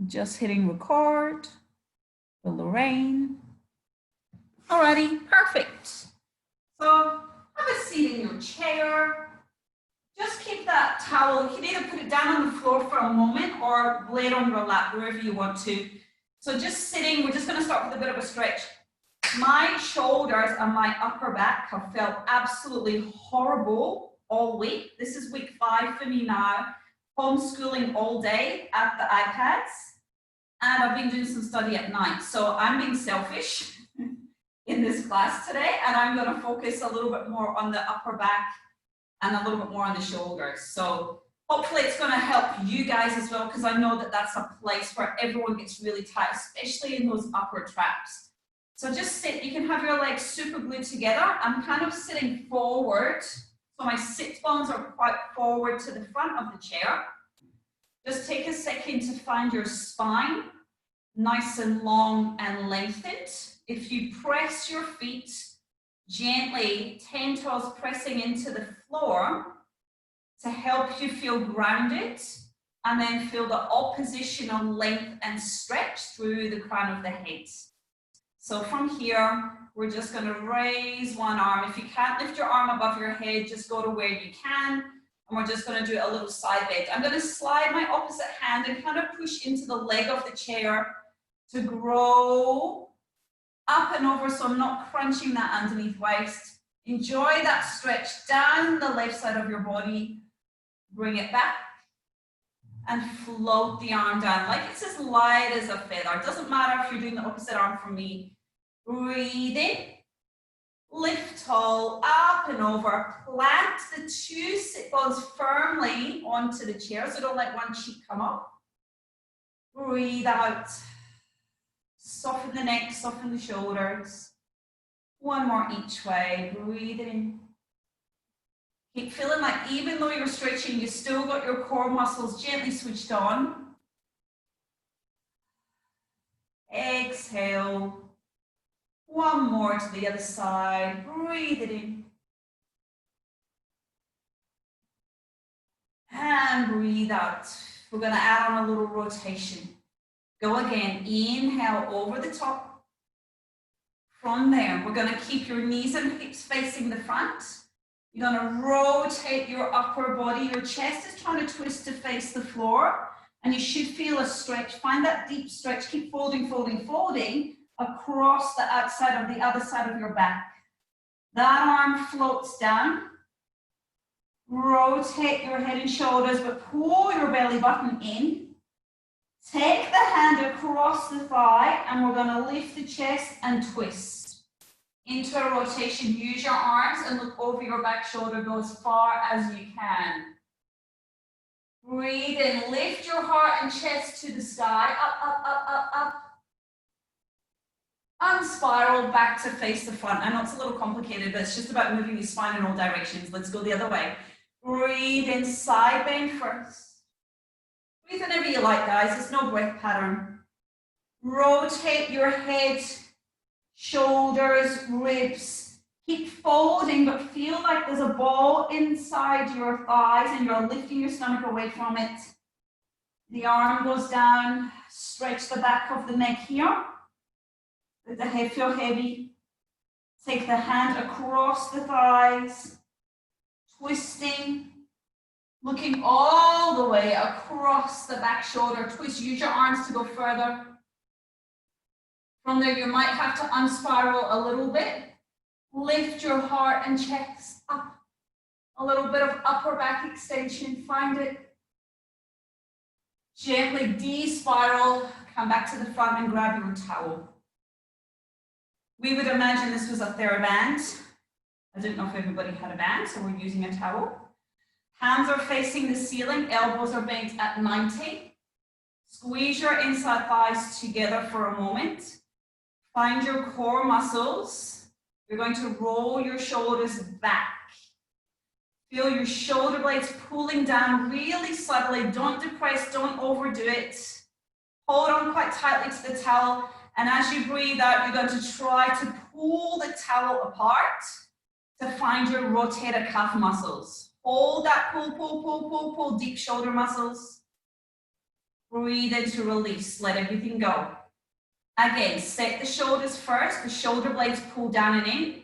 Just hitting record for Lorraine. Alrighty, perfect. So have a seat in your chair. Just keep that towel. You can either put it down on the floor for a moment or lay it on your lap, wherever you want to. So just sitting, we're just going to start with a bit of a stretch. My shoulders and my upper back have felt absolutely horrible all week. This is week 5 for me now. Homeschooling all day at the iPads. And I've been doing some study at night. So I'm being selfish in this class today, and I'm going to focus a little bit more on the upper back and a little bit more on the shoulders. So hopefully it's going to help you guys as well, because I know that that's a place where everyone gets really tight, especially in those upper traps. So just sit, you can have your legs super glued together. I'm kind of sitting forward. So my sit bones are quite forward to the front of the chair. Just take a second to find your spine nice and long and lengthened. If you press your feet gently, 10 toes pressing into the floor to help you feel grounded, and then feel the oppositional length and stretch through the crown of the head. So from here, we're just going to raise one arm. If you can't lift your arm above your head, just go to where you can. And we're just going to do a little side bend. I'm going to slide my opposite hand and kind of push into the leg of the chair to grow up and over, so I'm not crunching that underneath waist. Enjoy that stretch down the left side of your body. Bring it back and float the arm down like it's as light as a feather. It doesn't matter if you're doing the opposite arm from me. Breathe in. Lift tall, up and over. Plant the 2 sit bones firmly onto the chair, so don't let one cheek come up. Breathe out. Soften the neck, soften the shoulders. One more each way. Breathe in. Keep feeling like even though you're stretching, you still got your core muscles gently switched on. Exhale. One more to the other side. Breathe it in. And breathe out. We're going to add on a little rotation. Go again. Inhale over the top. From there, we're going to keep your knees and hips facing the front. You're going to rotate your upper body. Your chest is trying to twist to face the floor. And you should feel a stretch. Find that deep stretch. Keep folding, folding, folding across the outside of the other side of your back. That arm floats down. Rotate your head and shoulders, but pull your belly button in. Take the hand across the thigh, and we're going to lift the chest and twist into a rotation. Use your arms and look over your back shoulder. Go as far as you can. Breathe in. Lift your heart and chest to the sky. Up, up, up, up, up. Unspiral back to face the front. I know it's a little complicated, but it's just about moving your spine in all directions. Let's go the other way. Breathe in, side bend first. Breathe whenever you like, guys. There's no breath pattern. Rotate your head, shoulders, ribs. Keep folding, but feel like there's a ball inside your thighs and you're lifting your stomach away from it. The arm goes down. Stretch the back of the neck here. Let the head feel heavy. Take the hand across the thighs, twisting, looking all the way across the back shoulder. Twist, use your arms to go further. From there, you might have to unspiral a little bit. Lift your heart and chest up. A little bit of upper back extension, find it. Gently despiral, come back to the front and grab your towel. We would imagine this was a TheraBand. I didn't know if everybody had a band, so we're using a towel. Hands are facing the ceiling, elbows are bent at 90. Squeeze your inside thighs together for a moment. Find your core muscles. You're going to roll your shoulders back. Feel your shoulder blades pulling down really subtly. Don't depress, don't overdo it. Hold on quite tightly to the towel. And as you breathe out, you're going to try to pull the towel apart to find your rotator cuff muscles. Hold that pull, pull, pull, pull, pull, deep shoulder muscles. Breathe into release, let everything go. Again, set the shoulders first, the shoulder blades pull down and in.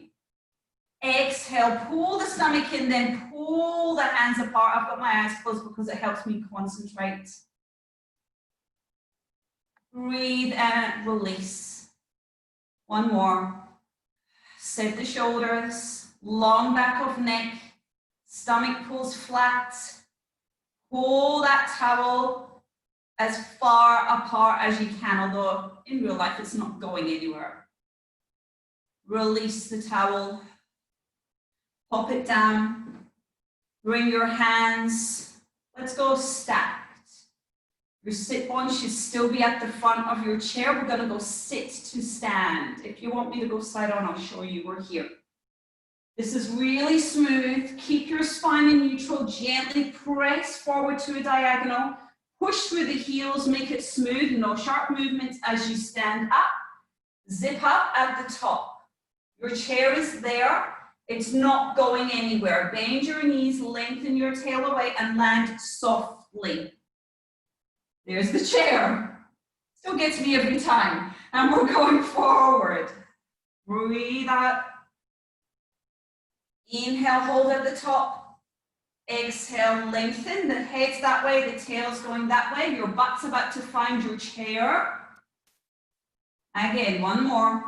Exhale, pull the stomach in, then pull the hands apart. I've got my eyes closed because it helps me concentrate. Breathe and release. One more. Set the shoulders, long back of neck, stomach pulls flat. Pull that towel as far apart as you can, although in real life it's not going anywhere. Release the towel. Pop it down, bring your hands, let's go stacked. Your sit bone should still be at the front of your chair. We're gonna go sit to stand. If you want me to go side on, I'll show you, we're here. This is really smooth. Keep your spine in neutral, gently press forward to a diagonal, push through the heels, make it smooth, no sharp movements as you stand up. Zip up at the top. Your chair is there. It's not going anywhere. Bend your knees, lengthen your tail away, and land softly. There's the chair. Still gets me every time. And we're going forward. Breathe out. Inhale, hold at the top. Exhale, lengthen. The head's that way, the tail's going that way. Your butt's about to find your chair. Again, one more.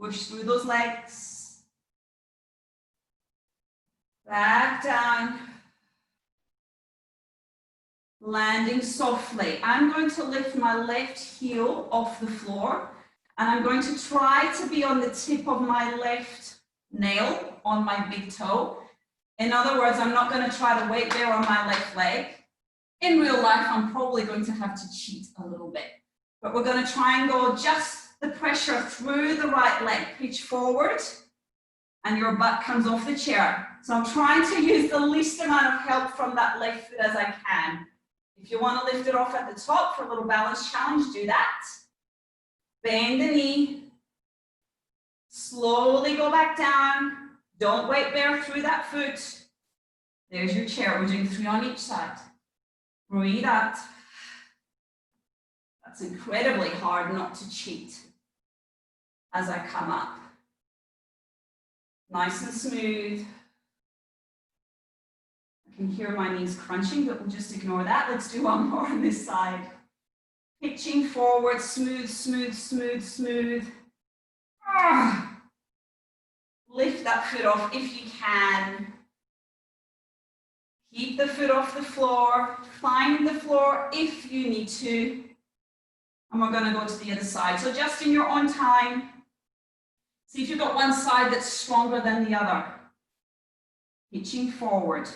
Push through those legs. Back down. Landing softly. I'm going to lift my left heel off the floor, and I'm going to try to be on the tip of my left nail on my big toe. In other words, I'm not going to try to wait there on my left leg. In real life, I'm probably going to have to cheat a little bit, but we're going to try and go just the pressure through the right leg, pitch forward, and your butt comes off the chair. So I'm trying to use the least amount of help from that left foot as I can. If you want to lift it off at the top for a little balance challenge, do that. Bend the knee. Slowly go back down. Don't wait there through that foot. There's your chair. We're doing 3 on each side. Breathe out. That's incredibly hard not to cheat as I come up. Nice and smooth. I can hear my knees crunching, but we'll just ignore that. Let's do one more on this side. Pitching forward, smooth, smooth, smooth, smooth. Lift that foot off if you can. Keep the foot off the floor. Find the floor if you need to. And we're going to go to the other side. So just in your own time, see if you've got one side that's stronger than the other. Pitching forward.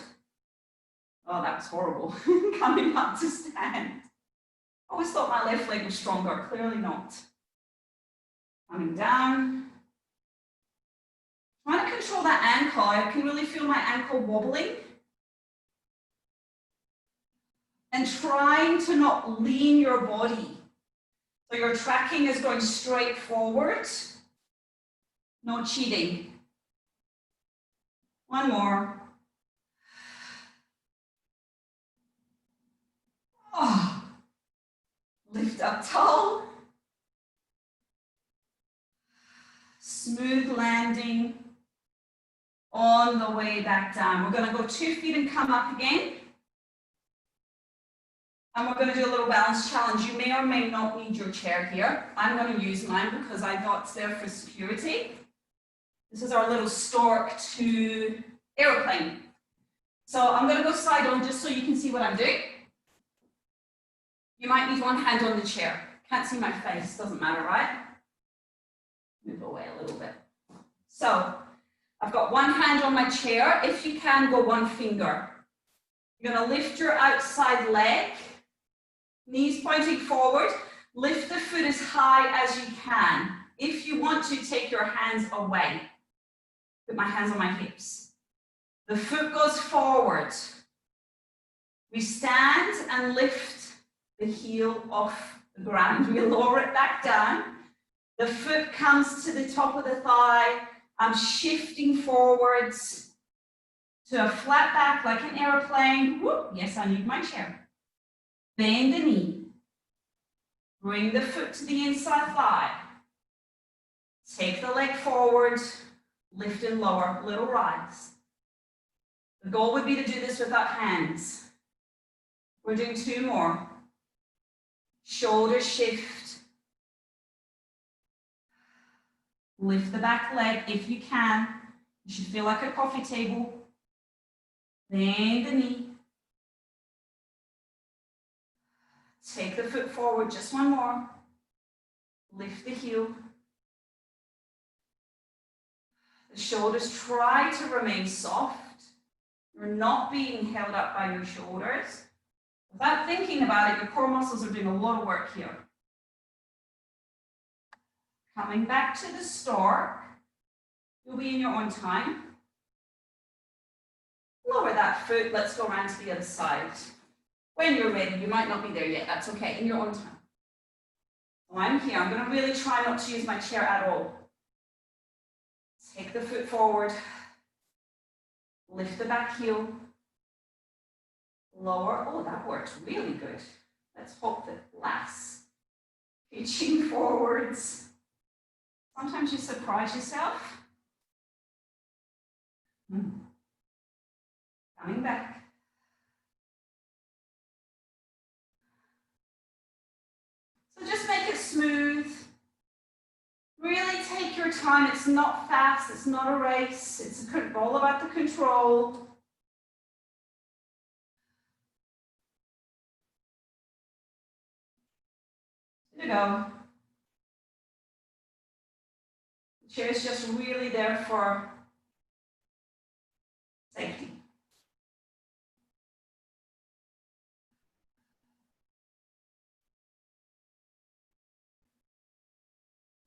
Oh, that was horrible. Coming up to stand. I always thought my left leg was stronger. Clearly not. Coming down. Trying to control that ankle. I can really feel my ankle wobbling. And trying to not lean your body. So your tracking is going straight forward. No cheating. One more. Oh. Lift up tall. Smooth landing on the way back down. We're going to go 2 feet and come up again. And we're going to do a little balance challenge. You may or may not need your chair here. I'm going to use mine because I thought it's there for security. This is our little stork to airplane. So I'm going to go side on just so you can see what I'm doing. You might need one hand on the chair. Can't see my face, doesn't matter, right? Move away a little bit. So I've got one hand on my chair. If you can, go one finger. You're going to lift your outside leg, knees pointing forward. Lift the foot as high as you can. If you want to, take your hands away. Put my hands on my hips. The foot goes forward. We stand and lift the heel off the ground. We lower it back down. The foot comes to the top of the thigh. I'm shifting forwards. to a flat back like an airplane. Whoop, yes, I need my chair. Bend the knee. Bring the foot to the inside thigh. Take the leg forward, lift and lower, little rise. The goal would be to do this without hands. We're doing 2 more. Shoulders shift. Lift the back leg if you can. You should feel like a coffee table. Bend the knee. Take the foot forward, just 1 more. Lift the heel. The shoulders try to remain soft. You're not being held up by your shoulders. Without thinking about it, your core muscles are doing a lot of work here. Coming back to the stork. You'll be in your own time. Lower that foot. Let's go around to the other side. When you're ready, you might not be there yet. That's okay, in your own time. So I'm here. I'm going to really try not to use my chair at all. Take the foot forward. Lift the back heel. Lower. Oh, that worked really good. Let's hope that lasts. Pitching forwards. Sometimes you surprise yourself. Coming back. So just make it smooth. Really take your time. It's not fast. It's not a race. It's all about the control. There you go. The chair is just really there for safety.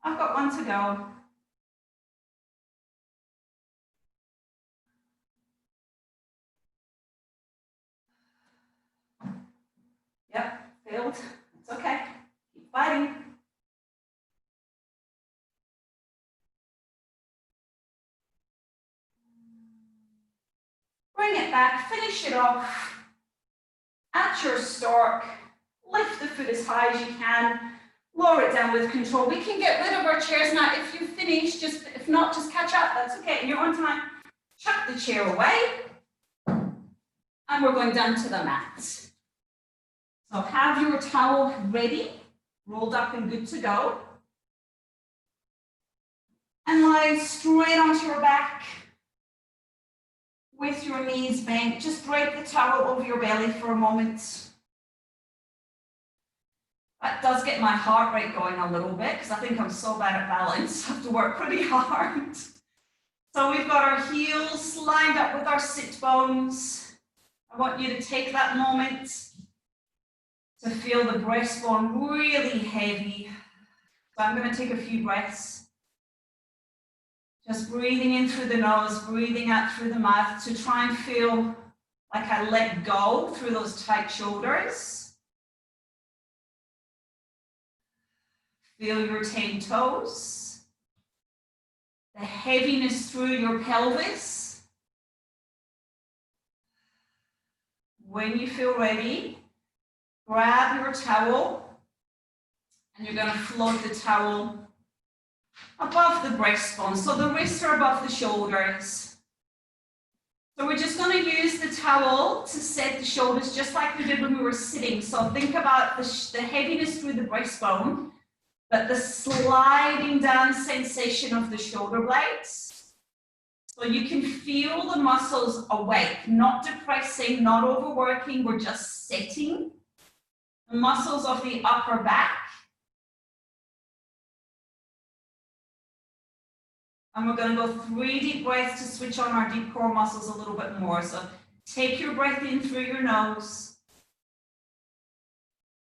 I've got 1 to go. Yep, failed. It's okay. Keep fighting. Bring it back, finish it off. At your stork, lift the foot as high as you can. Lower it down with control. We can get rid of our chairs now. If you finish, if not, just catch up. That's okay. In your own time, chuck the chair away. And we're going down to the mat. So have your towel ready, rolled up and good to go. And lie straight onto your back with your knees bent. Just drape the towel over your belly for a moment. That does get my heart rate going a little bit because I think I'm so bad at balance. I have to work pretty hard. So we've got our heels lined up with our sit bones. I want you to take that moment to feel the breastbone really heavy. So I'm going to take a few breaths. Just breathing in through the nose, breathing out through the mouth to try and feel like I let go through those tight shoulders. Feel your 10 toes, the heaviness through your pelvis. When you feel ready, grab your towel and you're going to float the towel above the breastbone. So the wrists are above the shoulders. So we're just going to use the towel to set the shoulders just like we did when we were sitting. So think about the heaviness through the breastbone, but the sliding down sensation of the shoulder blades. So you can feel the muscles awake, not depressing, not overworking, we're just setting. The muscles of the upper back. And we're going to go 3 deep breaths to switch on our deep core muscles a little bit more. So take your breath in through your nose.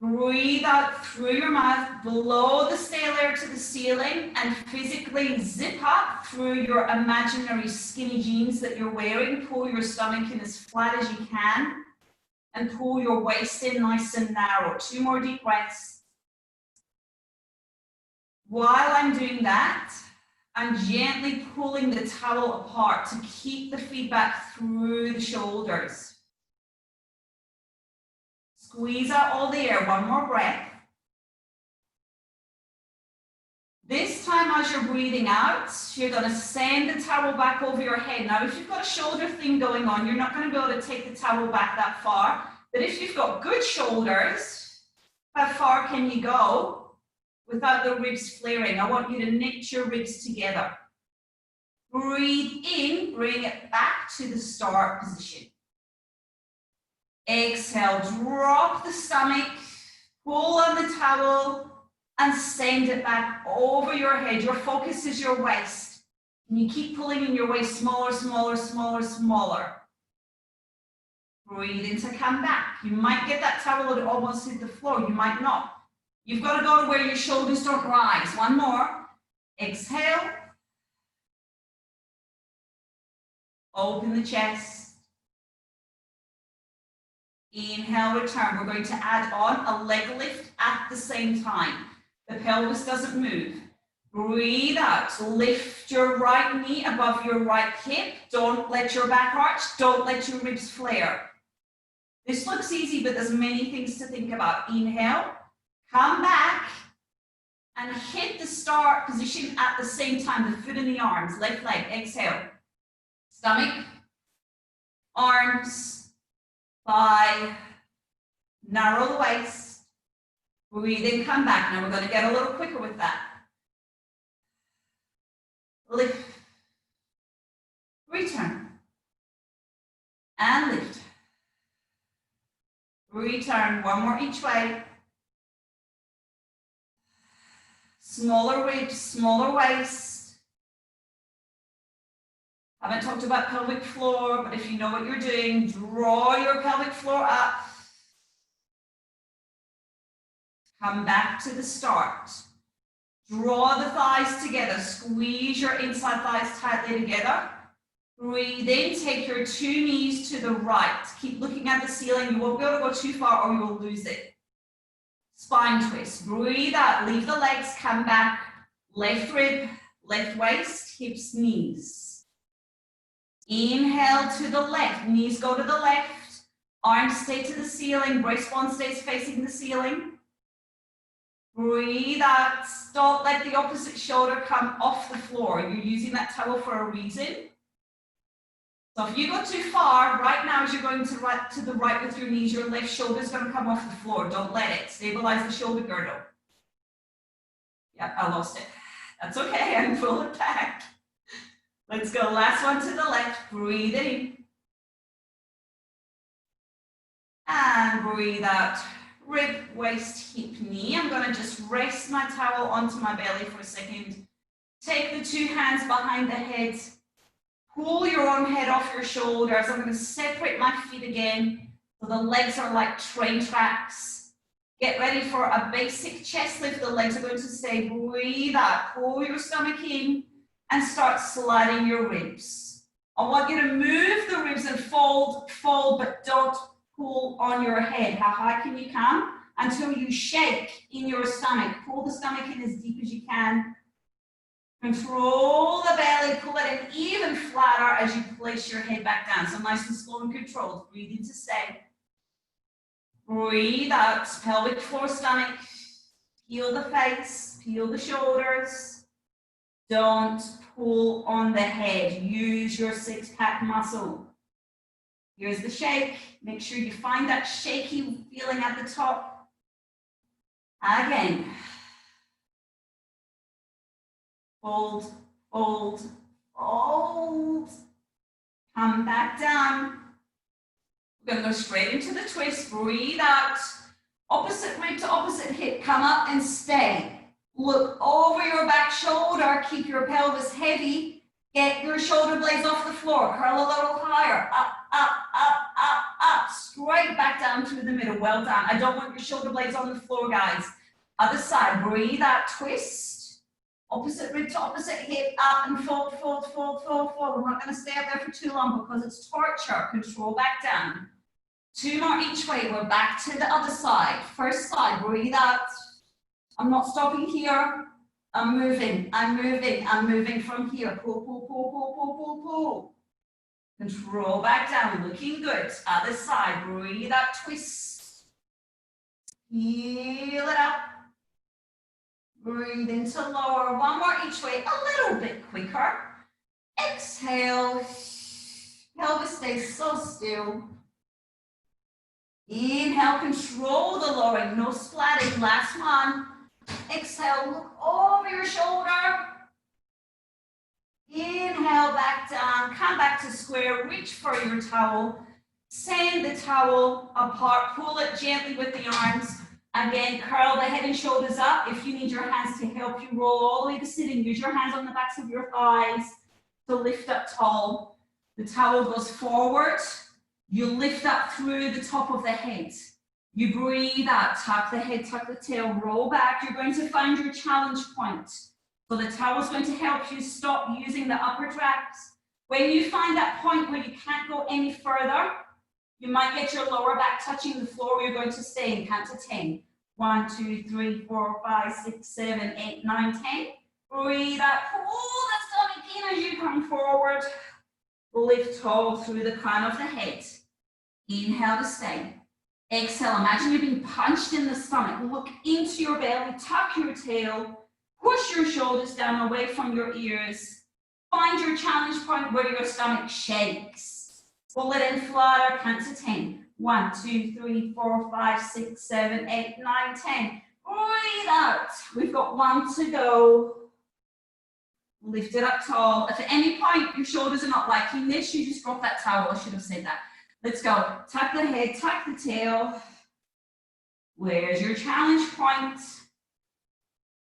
Breathe out through your mouth, blow the stale air to the ceiling and physically zip up through your imaginary skinny jeans that you're wearing. Pull your stomach in as flat as you can and pull your waist in nice and narrow. 2 more deep breaths. While I'm doing that, and gently pulling the towel apart to keep the feedback through the shoulders. Squeeze out all the air, one more breath. This time as you're breathing out, you're going to send the towel back over your head. Now, if you've got a shoulder thing going on, you're not going to be able to take the towel back that far. But if you've got good shoulders, how far can you go without the ribs flaring? I want you to knit your ribs together. Breathe in, bring it back to the start position. Exhale, drop the stomach, pull on the towel, and send it back over your head. Your focus is your waist. And you keep pulling in your waist smaller, smaller, smaller, smaller. Breathe in to come back. You might get that towel to almost hit the floor. You might not. You've got to go to where your shoulders don't rise. One more. Exhale. Open the chest. Inhale, return. We're going to add on a leg lift at the same time. The pelvis doesn't move. Breathe out. Lift your right knee above your right hip. Don't let your back arch. Don't let your ribs flare. This looks easy, but there's many things to think about. Inhale, come back, and hit the start position at the same time. The foot in the arms, left leg. Exhale. Stomach, arms, thigh, narrow the waist. Breathe in, come back. Now we're going to get a little quicker with that. Lift, return, and lift. Return, one more each way. Smaller ribs, smaller waist. Haven't talked about pelvic floor, but if you know what you're doing, draw your pelvic floor up. Come back to the start. Draw the thighs together. Squeeze your inside thighs tightly together. Breathe in. Take your two knees to the right. Keep looking at the ceiling. You won't be able to go too far or you will lose it. Spine twist. Breathe out. Leave the legs. Come back. Left rib, left waist, hips, knees. Inhale to the left. Knees go to the left. Arms stay to the ceiling. Breastbone stays facing the ceiling. Breathe out. Don't let the opposite shoulder come off the floor. You're using that towel for a reason. So if you go too far, right now as you're going to the right with your knees, your left shoulder is going to come off the floor. Don't let it. Stabilize the shoulder girdle. Yep, I lost it. That's okay. I can pull it back. Let's go. Last one to the left. Breathe in. And breathe out. Rib, waist, hip, knee. I'm going to just rest my towel onto my belly for a second. Take the two hands behind the head. Pull your own head off your shoulders. I'm going to separate my feet again so the legs are like train tracks. Get ready for a basic chest lift. The legs are going to stay. Breathe out. Pull your stomach in and start sliding your ribs. I want you to move the ribs and fold, but don't pull on your head. How high can you come? Until you shake in your stomach. Pull the stomach in as deep as you can. Control the belly, pull it in even flatter as you place your head back down. So nice and slow and controlled. Breathe in to stay. Breathe out, pelvic floor, stomach. Peel the face, peel the shoulders. Don't pull on the head. Use your six-pack muscle. Here's the shake. Make sure you find that shaky feeling at the top. Again. Fold, fold, fold. Come back down. We're going to go straight into the twist. Breathe out. Opposite rib to opposite hip. Come up and stay. Look over your back shoulder. Keep your pelvis heavy. Get your shoulder blades off the floor. Curl a little higher. Up, up, up, up, up. Straight back down to the middle. Well done. I don't want your shoulder blades on the floor, guys. Other side. Breathe out. Twist. Opposite rib to opposite hip. Up and fold, fold, fold, fold, fold. We're not going to stay up there for too long because it's torture. Control back down. Two more each way. We're back to the other side. First side. Breathe out. I'm not stopping here I'm moving, I'm moving, I'm moving from here. Pull, pull, pull, pull, pull, pull, pull. Control back down, looking good. Other side, breathe out, twist. Heel it up. Breathe into lower, one more each way, a little bit quicker. Exhale, pelvis stays so still. Inhale, control the lowering, no splatting, last one. Exhale, look over your shoulder. Inhale, back down, come back to square, reach for your towel. Send the towel apart, pull it gently with the arms. Again, curl the head and shoulders up. If you need your hands to help you roll all the way to sitting, use your hands on the backs of your thighs to lift up tall. The towel goes forward. You lift up through the top of the head. You breathe out, tuck the head, tuck the tail, roll back. You're going to find your challenge point. So the towel is going to help you stop using the upper traps. When you find that point where you can't go any further, you might get your lower back touching the floor. You're going to stay and count to 10. 1, 2, 3, 4, 5, 6, 7, 8, 9, 10. Breathe out, pull the stomach in as you come forward. Lift tall through the crown of the head. Inhale to stay. Exhale, imagine you're being punched in the stomach. Look into your belly, tuck your tail, push your shoulders down away from your ears. Find your challenge point where your stomach shakes. Pull it in flatter, count to 10. 1, 2, 3, 4, 5, 6, 7, 8, 9, 10. Breathe out. We've got 1 to go. Lift it up tall. If at any point your shoulders are not liking this, you just drop that towel. I should have said that. Let's go. Tuck the head, tuck the tail. Where's your challenge point?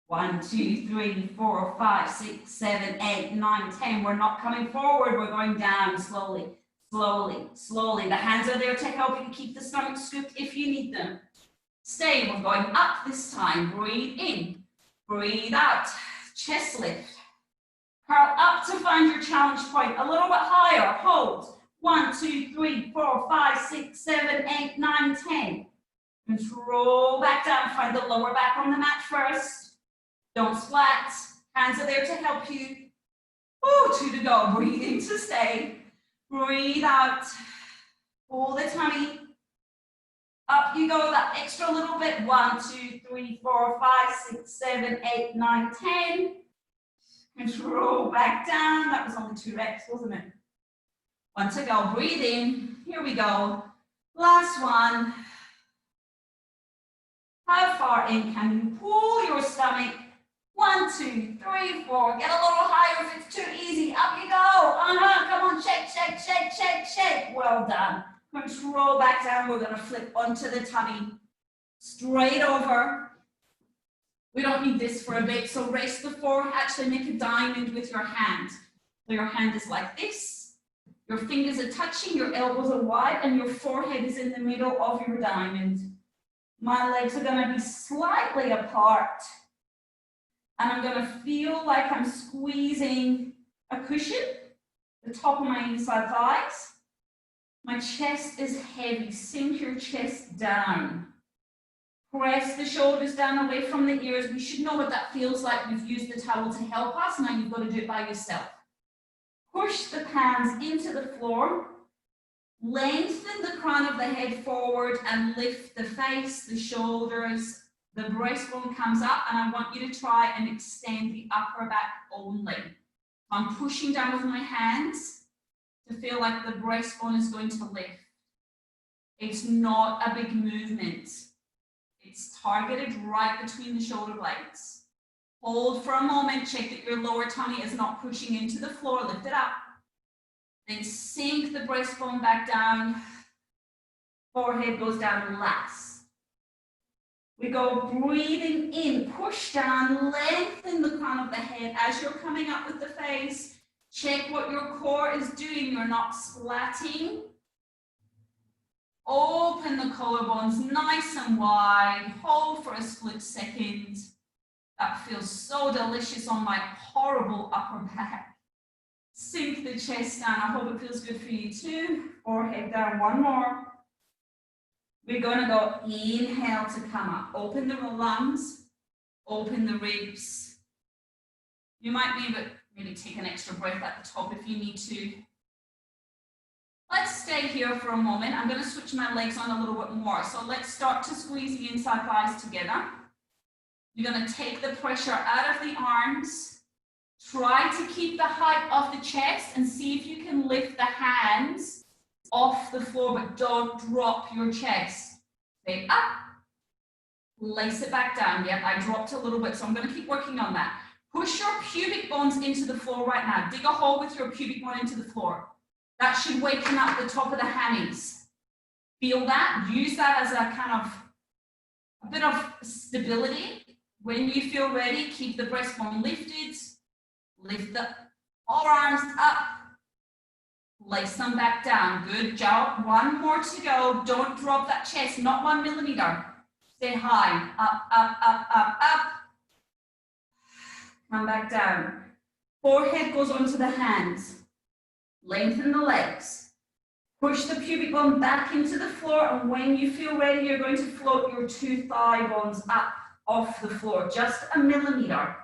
1, 2, 3, 4, 5, 6, 7, 8, 9, 10. We're not coming forward. We're going down slowly, slowly, slowly. The hands are there to help you keep the stomach scooped if you need them. Stay. We're going up this time. Breathe in. Breathe out. Chest lift. Curl up to find your challenge point. A little bit higher. Hold. 1, 2, 3, 4, 5, 6, 7, 8, 9, 10. Control back down. Find the lower back on the mat first. Don't splat. Hands are there to help you. Ooh, 2 to go. Breathe in to stay. Breathe out. Pull the tummy. Up you go that extra little bit. 1, 2, 3, 4, 5, 6, 7, 8, 9, 10. Control back down. That was only 2 reps, wasn't it? 1 to go. Breathe in. Here we go. Last one. How far in can you pull your stomach? 1, 2, 3, 4. Get a little higher if it's too easy. Up you go. Come on. Shake, shake, shake, shake, shake. Well done. Control back down. We're going to flip onto the tummy. Straight over. We don't need this for a bit. So raise the forehead. Actually make a diamond with your hand. So your hand is like this. Your fingers are touching. Your elbows are wide. And your forehead is in the middle of your diamond. My legs are going to be slightly apart. And I'm going to feel like I'm squeezing a cushion, the top of my inside thighs. My chest is heavy. Sink your chest down. Press the shoulders down away from the ears. We should know what that feels like. We've used the towel to help us. Now you've got to do it by yourself. Push the palms into the floor. Lengthen the crown of the head forward and lift the face, the shoulders. The breastbone comes up, and I want you to try and extend the upper back only. I'm pushing down with my hands to feel like the breastbone is going to lift. It's not a big movement. It's targeted right between the shoulder blades. Hold for a moment, check that your lower tummy is not pushing into the floor, lift it up. Then sink the breastbone back down. Forehead goes down last. We go breathing in, push down, lengthen the crown of the head as you're coming up with the face. Check what your core is doing. You're not splatting. Open the collarbones nice and wide. Hold for a split second. That feels so delicious on my horrible upper back. Sink the chest down. I hope it feels good for you too. Forehead down. One more. We're going to go inhale to come up. Open the lungs. Open the ribs. You might maybe take an extra breath at the top if you need to. Let's stay here for a moment. I'm going to switch my legs on a little bit more. So let's start to squeeze the inside thighs together. You're going to take the pressure out of the arms. Try to keep the height of the chest and see if you can lift the hands off the floor, but don't drop your chest. Stay up, lace it back down. Yep, I dropped a little bit, so I'm going to keep working on that. Push your pubic bones into the floor right now. Dig a hole with your pubic bone into the floor. That should waken up the top of the hammies. Feel that? Use that as a kind of a bit of stability. When you feel ready, keep the breastbone lifted. Lift the arms up. Lace them back down. Good job. One more to go. Don't drop that chest, not 1 millimeter. Stay high. Up, up, up, up, up. Come back down. Forehead goes onto the hands. Lengthen the legs. Push the pubic bone back into the floor, and when you feel ready, you're going to float your 2 thigh bones up off the floor, just 1 millimeter.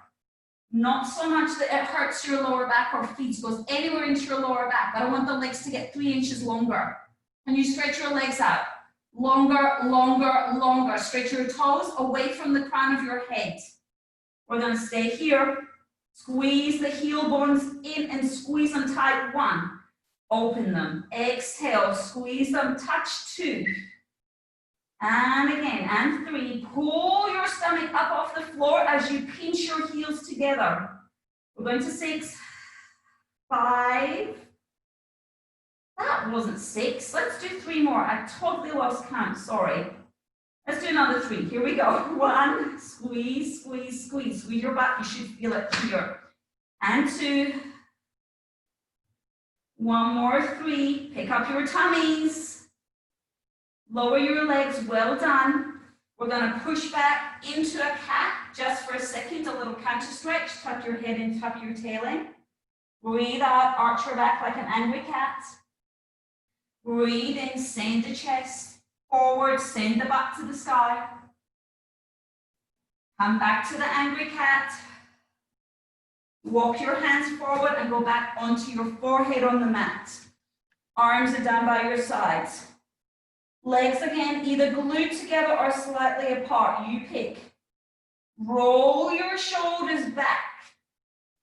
Not so much that it hurts your lower back or feet, goes anywhere into your lower back. I don't want the legs to get 3 inches longer. Can you stretch your legs out? Longer, longer, longer. Stretch your toes away from the crown of your head. We're going to stay here. Squeeze the heel bones in and squeeze them tight. 1. Open them. Exhale. Squeeze them. Touch 2. And again. And 3. Pull your stomach up off the floor as you pinch your heels together. We're going to 6. 5. That wasn't 6. Let's do 3 more. I totally lost count. Sorry. Let's do another 3. Here we go. 1. Squeeze, squeeze, squeeze. Squeeze your back. You should feel it here. And 2. 1 more. 3. Pick up your tummies. Lower your legs. Well done. We're going to push back into a cat just for a second. A little counter stretch. Tuck your head in, tuck your tail in. Breathe out. Arch your back like an angry cat. Breathe in. Send the chest forward, send the butt to the sky. Come back to the angry cat. Walk your hands forward and go back onto your forehead on the mat. Arms are down by your sides. Legs again, either glued together or slightly apart. You pick. Roll your shoulders back.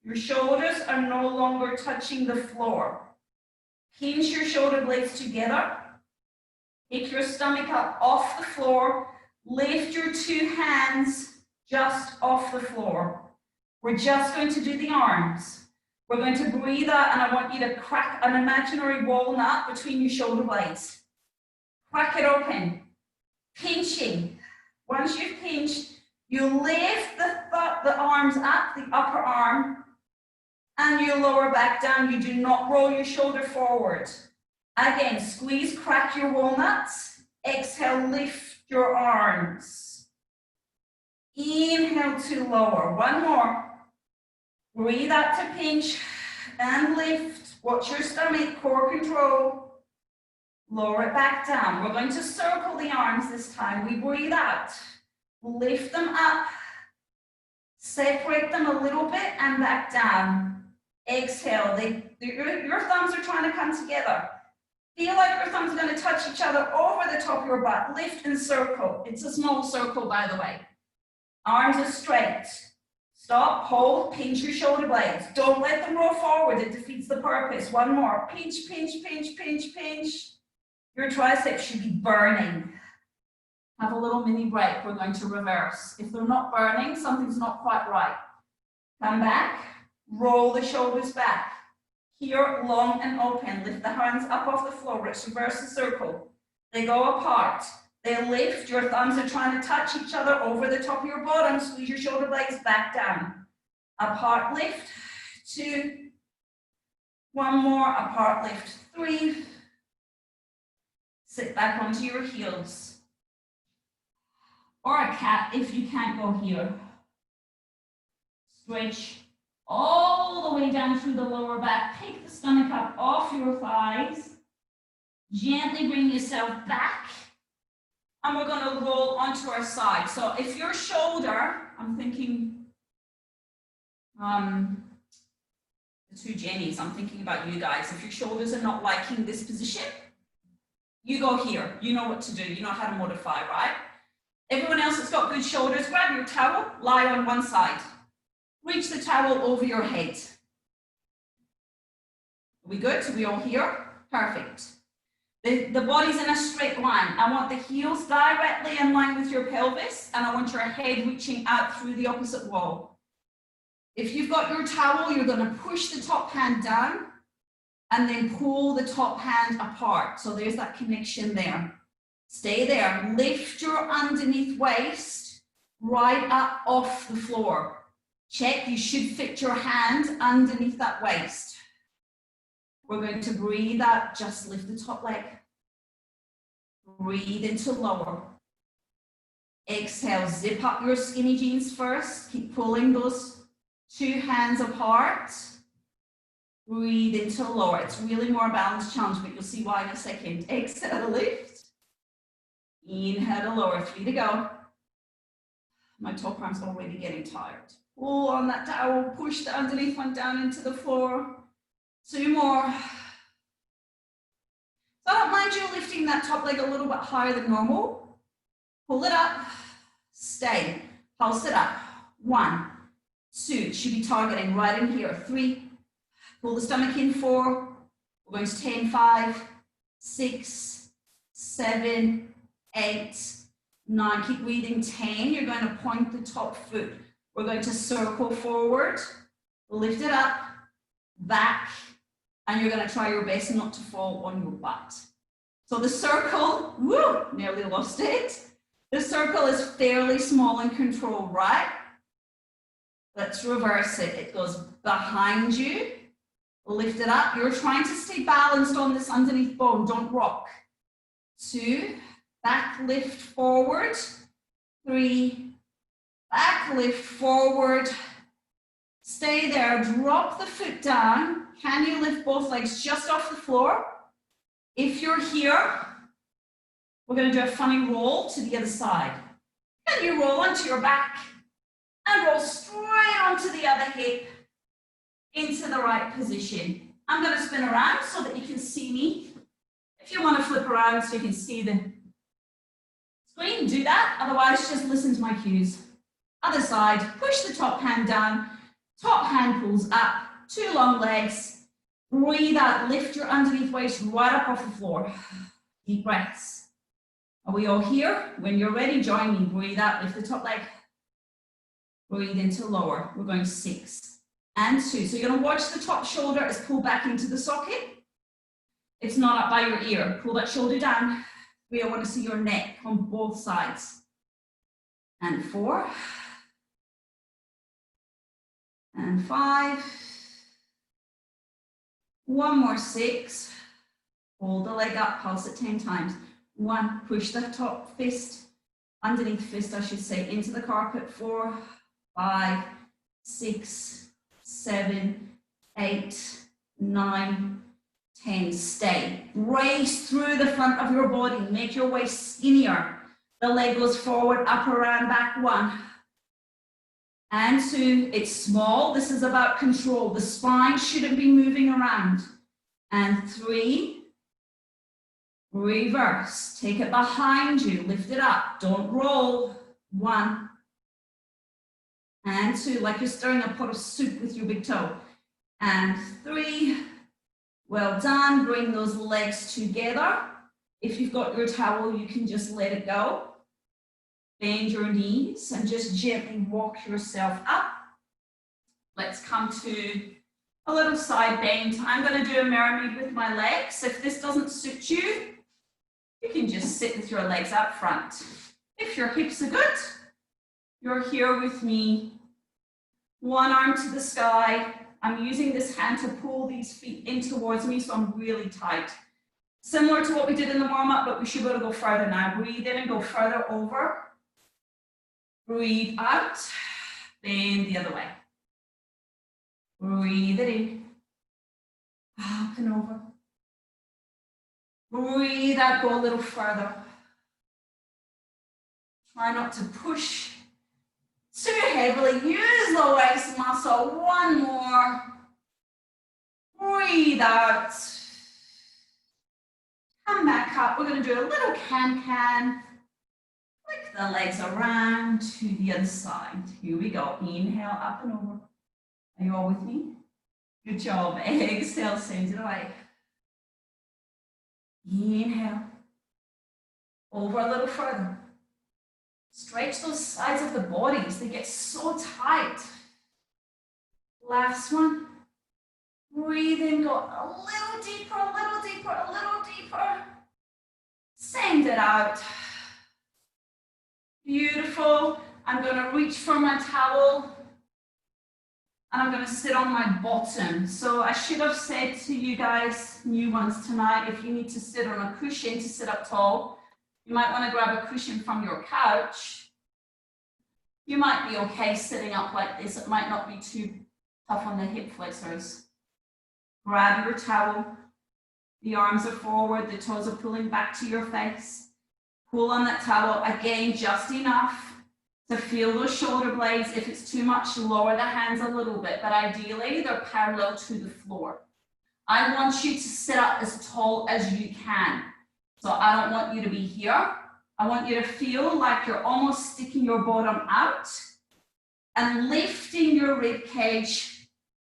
Your shoulders are no longer touching the floor. Pinch your shoulder blades together. Pick your stomach up off the floor. Lift your 2 hands just off the floor. We're just going to do the arms. We're going to breathe out, and I want you to crack an imaginary walnut between your shoulder blades. Crack it open. Pinching. Once you've pinched, you lift the arms up, the upper arm, and you lower back down. You do not roll your shoulder forward. Again, squeeze, crack your walnuts. Exhale, lift your arms. Inhale to lower. 1 more. Breathe out to pinch and lift. Watch your stomach, core control. Lower it back down. We're going to circle the arms this time. We breathe out. Lift them up. Separate them a little bit and back down. Exhale. Your thumbs are trying to come together. Feel like your thumbs are going to touch each other over the top of your butt. Lift and circle. It's a small circle, by the way. Arms are straight. Stop, hold, pinch your shoulder blades. Don't let them roll forward. It defeats the purpose. 1 more. Pinch, pinch, pinch, pinch, pinch. Your triceps should be burning. Have a little mini break. We're going to reverse. If they're not burning, something's not quite right. Come back. Roll the shoulders back. Here, long and open. Lift the hands up off the floor. Let's reverse the circle. They go apart. They lift. Your thumbs are trying to touch each other over the top of your bottom. Squeeze your shoulder blades back down. Apart lift. 2. 1 more. Apart lift. 3. Sit back onto your heels. Or a cat if you can't go here. Stretch all the way down through the lower back. Pick the stomach up off your thighs. Gently bring yourself back. And we're going to roll onto our side. So if your shoulder, I'm thinking, the two Jennies, I'm thinking about you guys. If your shoulders are not liking this position, you go here. You know what to do. You know how to modify, right? Everyone else that's got good shoulders, grab your towel, lie on one side. Reach the towel over your head. Are we good? Are we all here? Perfect. The body's in a straight line. I want the heels directly in line with your pelvis, and I want your head reaching out through the opposite wall. If you've got your towel, you're going to push the top hand down and then pull the top hand apart. So there's that connection there. Stay there. Lift your underneath waist right up off the floor. Check, you should fit your hand underneath that waist. We're going to breathe out, just lift the top leg. Breathe into lower. Exhale, zip up your skinny jeans first. Keep pulling those two hands apart. Breathe into lower. It's really more a balance challenge, but you'll see why in a second. Exhale, lift. Inhale to lower. 3 to go. My top arm's already getting tired. Pull on that towel. Push the underneath one down into the floor. 2 more. So I don't mind you lifting that top leg a little bit higher than normal. Pull it up. Stay. Pulse it up. 1, 2. Should be targeting right in here. 3. Pull the stomach in. 4. We're going to 10, 5, 6, 7, 8, 9. Keep breathing. 10. You're going to point the top foot. We're going to circle forward. Lift it up. Back. And you're going to try your best not to fall on your butt. So the circle, woo, nearly lost it. The circle is fairly small and controlled, right? Let's reverse it. It goes behind you. Lift it up. You're trying to stay balanced on this underneath bone. Don't rock. 2, back lift forward. 3, back lift forward. Stay there. Drop the foot down. Can you lift both legs just off the floor? If you're here, we're going to do a funny roll to the other side. Can you roll onto your back and roll straight onto the other hip into the right position? I'm going to spin around so that you can see me. If you want to flip around so you can see the screen, do that. Otherwise, just listen to my cues. Other side, push the top hand down. Top hand pulls up. 2 long legs. Breathe out. Lift your underneath waist right up off the floor. Deep breaths. Are we all here? When you're ready, join me. Breathe out. Lift the top leg. Breathe into lower. We're going 6 and 2. So you're going to watch the top shoulder as pulled back into the socket. It's not up by your ear. Pull that shoulder down. 3, I want to see your neck on both sides. And 4. And 5. 1 more, 6. Hold the leg up, pulse it 10 times. 1, push the top fist, underneath fist, I should say, into the carpet. 4, 5, 6, 7, 8, 9, 10. Stay. Brace through the front of your body. Make your waist skinnier. The leg goes forward, up, around, back. 1. And 2, it's small. This is about control. The spine shouldn't be moving around. And 3, reverse. Take it behind you. Lift it up. Don't roll. 1. And 2, like you're stirring a pot of soup with your big toe. And 3, well done. Bring those legs together. If you've got your towel, you can just let it go. Bend your knees and just gently walk yourself up. Let's come to a little side bend. I'm going to do a mermaid with my legs. If this doesn't suit you, you can just sit with your legs out front. If your hips are good, you're here with me. 1 arm to the sky. I'm using this hand to pull these feet in towards me, so I'm really tight. Similar to what we did in the warm-up, but we should be able to go further now. Breathe in and go further over. Breathe out, bend the other way. Breathe it in, up and over. Breathe out, go a little further. Try not to push too heavily. Use the waist muscle. One more. Breathe out. Come back up. We're going to do a little can-can. Flick the legs around to the other side. Here we go. Inhale, up and over. Are you all with me? Good job. Exhale, send it away. Inhale. Over a little further. Stretch those sides of the bodies. They get so tight. Last one. Breathe in, go a little deeper, a little deeper, a little deeper. Send it out. Beautiful. I'm going to reach for my towel and I'm going to sit on my bottom. So I should have said to you guys, new ones tonight, if you need to sit on a cushion to sit up tall, you might want to grab a cushion from your couch. You might be okay sitting up like this. It might not be too tough on the hip flexors. Grab your towel. The arms are forward, the toes are pulling back to your face. Pull on that towel, again, just enough to feel those shoulder blades. If it's too much, lower the hands a little bit, but ideally they're parallel to the floor. I want you to sit up as tall as you can. So I don't want you to be here. I want you to feel like you're almost sticking your bottom out and lifting your rib cage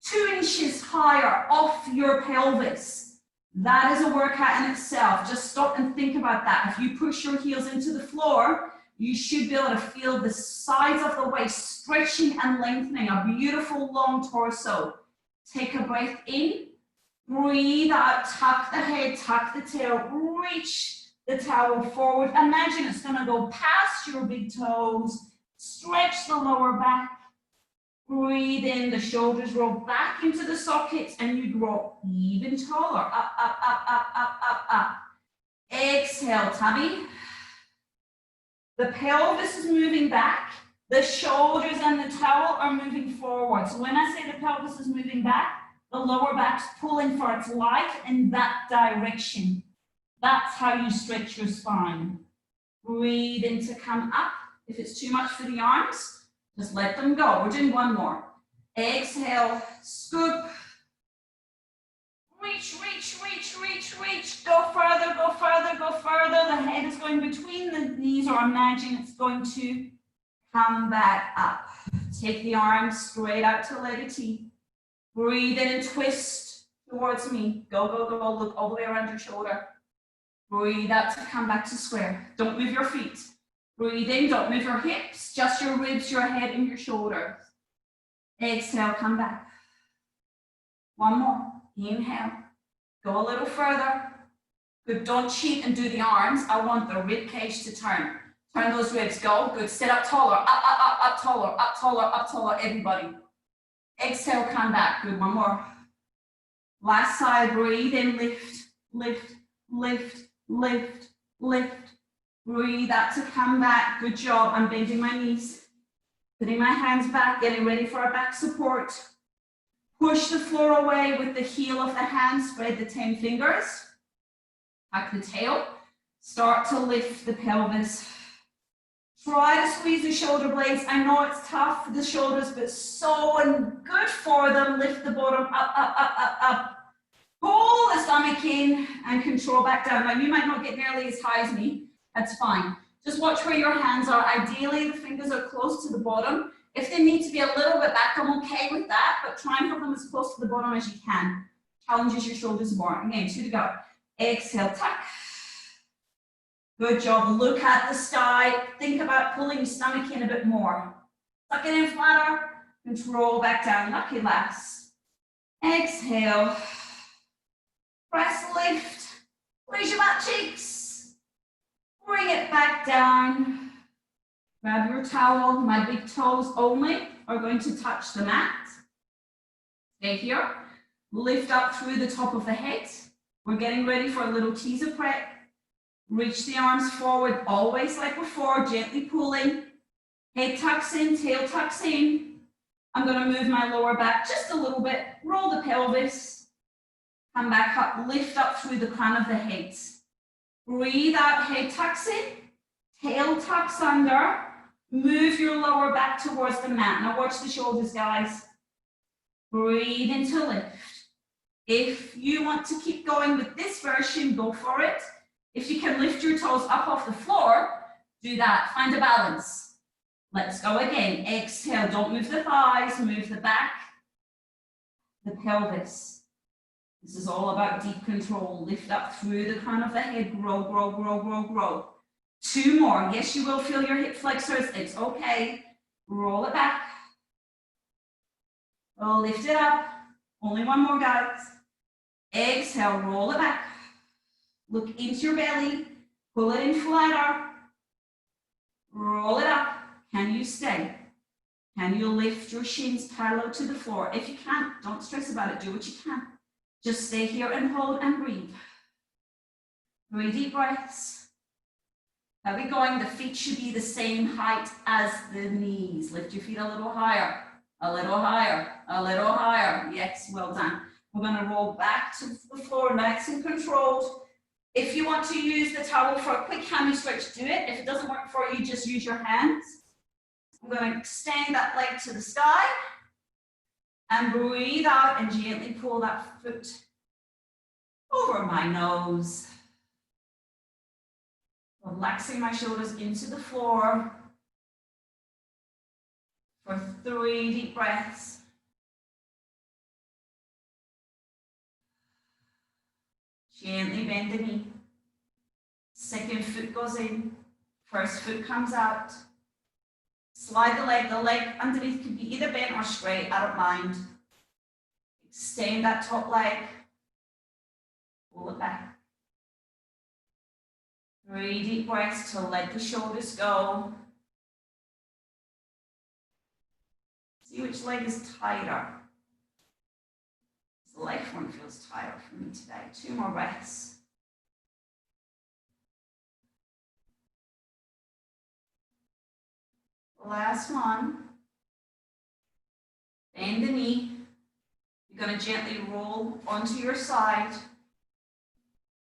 2 inches higher off your pelvis. That is a workout in itself. Just stop and think about that. If you push your heels into the floor, you should be able to feel the sides of the waist stretching and lengthening, a beautiful long torso. Take a breath in, breathe out, tuck the head, tuck the tail, reach the towel forward. Imagine it's going to go past your big toes, stretch the lower back. Breathe in, the shoulders roll back into the sockets and you grow even taller. Up, up, up, up, up, up, up. Exhale, tummy. The pelvis is moving back. The shoulders and the towel are moving forward. So when I say the pelvis is moving back, the lower back's pulling for its life in that direction. That's how you stretch your spine. Breathe in to come up. If it's too much for the arms, just let them go. We're doing one more. Exhale, scoop. Reach, reach, reach, reach, reach. Go further, go further, go further. The head is going between the knees, or imagine it's going to come back up. Take the arms straight out to leg T. Breathe in and twist towards me. Go, go, go. Look all the way around your shoulder. Breathe out to come back to square. Don't move your feet. Breathe in, don't move your hips, just your ribs, your head, and your shoulders. Exhale, come back. One more. Inhale. Go a little further. Good. Don't cheat and do the arms. I want the rib cage to turn. Turn those ribs. Go. Good. Sit up taller. Up, up, up, up taller. Up taller, up taller. Everybody. Exhale, come back. Good. One more. Last side. Breathe in. Lift, lift, lift, lift, lift. Breathe out to come back. Good job. I'm bending my knees. Putting my hands back, getting ready for a back support. Push the floor away with the heel of the hand. Spread the 10 fingers. Tuck the tail. Start to lift the pelvis. Try to squeeze the shoulder blades. I know it's tough for the shoulders, but so good for them. Lift the bottom up, up, up, up, up. Pull the stomach in and control back down. Now, you might not get nearly as high as me. That's fine. Just watch where your hands are. Ideally, the fingers are close to the bottom. If they need to be a little bit back, I'm okay with that, but try and have them as close to the bottom as you can. Challenges your shoulders more. Again, 2 to go. Exhale, tuck. Good job. Look at the sky. Think about pulling your stomach in a bit more. Tuck it in flatter. Control back down. Lucky last. Exhale. Press, lift. Raise your butt cheeks. Bring it back down. Grab your towel. My big toes only are going to touch the mat. Stay here. Lift up through the top of the head. We're getting ready for a little teaser prep. Reach the arms forward, always like before, gently pulling. Head tucks in, tail tucks in. I'm going to move my lower back just a little bit. Roll the pelvis. Come back up, lift up through the crown of the head. Breathe out, head tucks in, tail tucks under. Move your lower back towards the mat. Now watch the shoulders, guys. Breathe into lift. If you want to keep going with this version, go for it. If you can lift your toes up off the floor, do that. Find a balance. Let's go again. Exhale. Don't move the thighs. Move the back, the pelvis. This is all about deep control. Lift up through the crown of the head. Grow, grow, grow, grow, grow. 2 more. Yes, you will feel your hip flexors. It's okay. Roll it back. Lift it up. Only 1 more, guys. Exhale, roll it back. Look into your belly. Pull it in flatter. Roll it up. Can you stay? Can you lift your shins parallel to the floor? If you can't, don't stress about it. Do what you can. Just stay here and hold and breathe. 3 deep breaths. How are we going? The feet should be the same height as the knees. Lift your feet a little higher, a little higher, a little higher. Yes, well done. We're going to roll back to the floor, nice and controlled. If you want to use the towel for a quick hammy stretch, do it. If it doesn't work for you, just use your hands. I'm going to extend that leg to the sky and breathe out and gently pull that foot over my nose. Relaxing my shoulders into the floor for 3 deep breaths. Gently bend the knee. Second foot goes in. First foot comes out. Slide the leg underneath can be either bent or straight, I don't mind. Extend that top leg. Pull it back. 3 deep breaths to let the shoulders go. See which leg is tighter. The left one feels tighter for me today. 2 more breaths. Last one. Bend the knee. You're going to gently roll onto your side,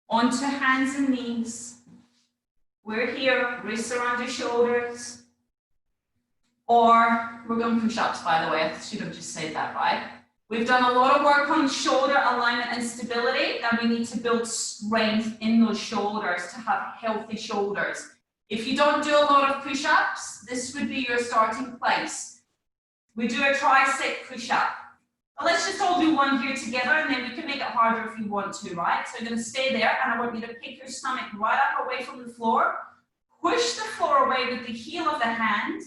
onto hands and knees. We're here, wrists around your shoulders. Or we're going push-ups, by the way. I should have just said that, right? We've done a lot of work on shoulder alignment and stability, and we need to build strength in those shoulders to have healthy shoulders. If you don't do a lot of push-ups, this would be your starting place. We do a tricep push-up. Let's just all do one here together, and then we can make it harder if you want to, right? So you're going to stay there, and I want you to pick your stomach right up away from the floor. Push the floor away with the heel of the hand.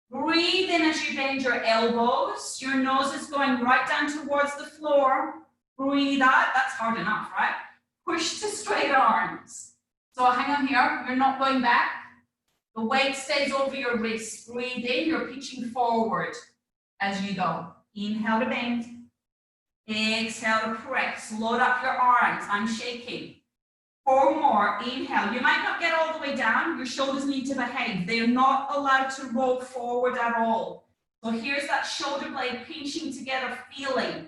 Breathe in as you bend your elbows. Your nose is going right down towards the floor. Breathe out. That's hard enough, right? Push to straight arms. So hang on here. You're not going back. The weight stays over your wrists. Breathe in. You're pitching forward as you go. Inhale to bend. Exhale to press. Load up your arms. I'm shaking. 4 more. Inhale. You might not get all the way down. Your shoulders need to behave. They're not allowed to roll forward at all. So here's that shoulder blade pinching together, feeling.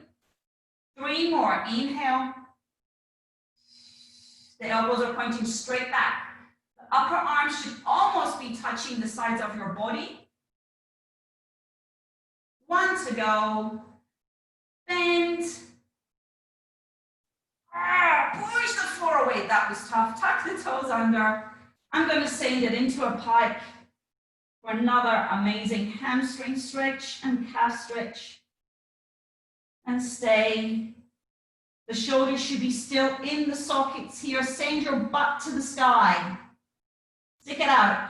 3 more. Inhale. The elbows are pointing straight back. The upper arms should almost be touching the sides of your body. 1 to go. Bend. Push the floor away. That was tough. Tuck the toes under. I'm going to send it into a pike for another amazing hamstring stretch and calf stretch. And stay. The shoulders should be still in the sockets here. Send your butt to the sky. Stick it out.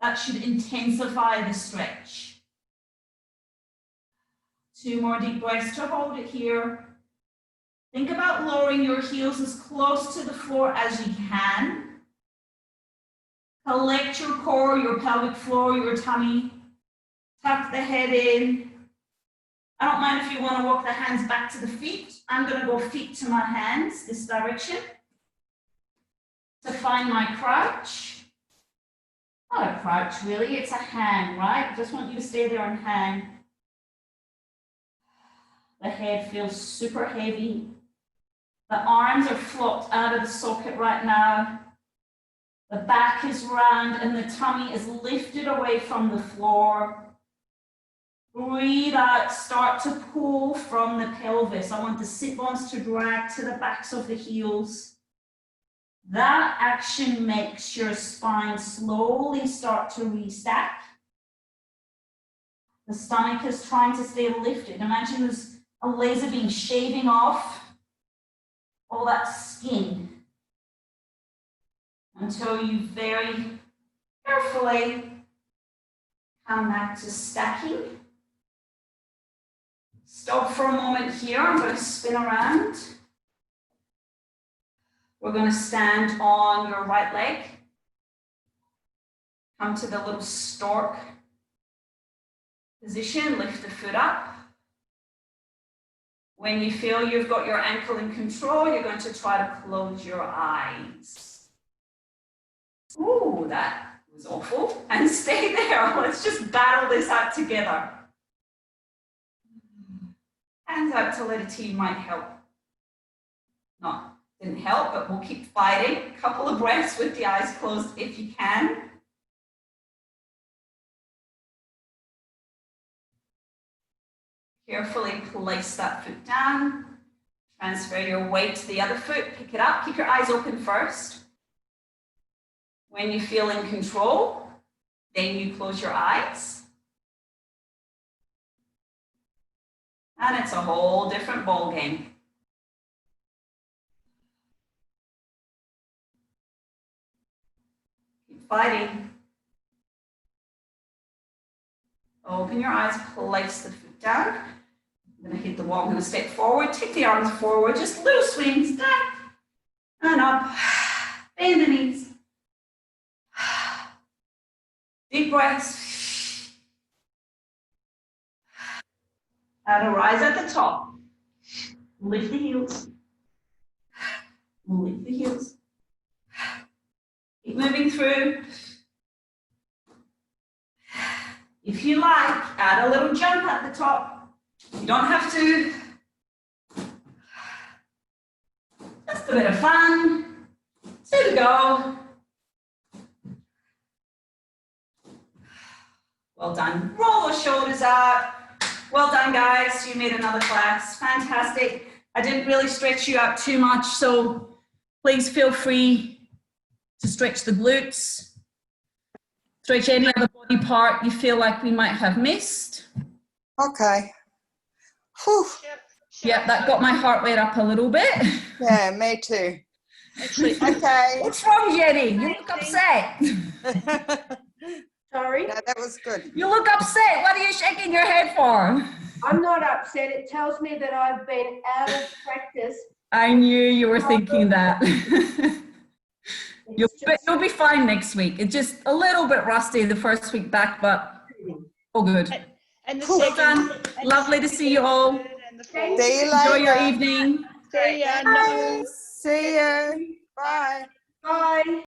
That should intensify the stretch. 2 more deep breaths to hold it here. Think about lowering your heels as close to the floor as you can. Collect your core, your pelvic floor, your tummy. Tuck the head in. I don't mind if you want to walk the hands back to the feet. I'm going to go feet to my hands, this direction. To find my crouch. Not a crouch really, it's a hang, right? I just want you to stay there and hang. The head feels super heavy. The arms are flopped out of the socket right now. The back is round and the tummy is lifted away from the floor. Breathe out, start to pull from the pelvis. I want the sit bones to drag to the backs of the heels. That action makes your spine slowly start to restack. The stomach is trying to stay lifted. Imagine there's a laser beam shaving off all that skin until you very carefully come back to stacking. Stop for a moment here. I'm going to spin around. We're going to stand on your right leg. Come to the little stork position. Lift the foot up. When you feel you've got your ankle in control, you're going to try to close your eyes. Ooh, that was awful. And stay there. Let's just battle this out together. Hands out to let a team might help. Didn't help, but we'll keep fighting. A couple of breaths with the eyes closed if you can. Carefully place that foot down. Transfer your weight to the other foot. Pick it up. Keep your eyes open first. When you feel in control, then you close your eyes. And it's a whole different ball game. Keep fighting. Open your eyes, place the foot down. I'm going to hit the wall. I'm going to step forward, take the arms forward, just little swings, down and up. Bend the knees. Deep breaths. And rise at the top. Lift the heels. Lift the heels. Keep moving through. If you like, add a little jump at the top. You don't have to. Just a bit of fun. 2 to go. Well done. Roll the shoulders out. Well done, guys. You made another class. Fantastic. I didn't really stretch you out too much, so please feel free to stretch the glutes. Stretch any other body part you feel like we might have missed. Okay. Whew. Yep, that got my heart rate up a little bit. Yeah, me too. Actually, Okay. What's wrong, Jenny? You look upset. sorry, No, that was good. You look upset. What are you shaking your head for? I'm not upset. It tells me that I've been out of practice. I knew you were thinking that. It's just You'll be fine next week. It's just a little bit rusty the first week back, but all good. And the Well done. Lovely to see you all. See you Enjoy later. your evening. See ya. Bye. See you. Bye. bye.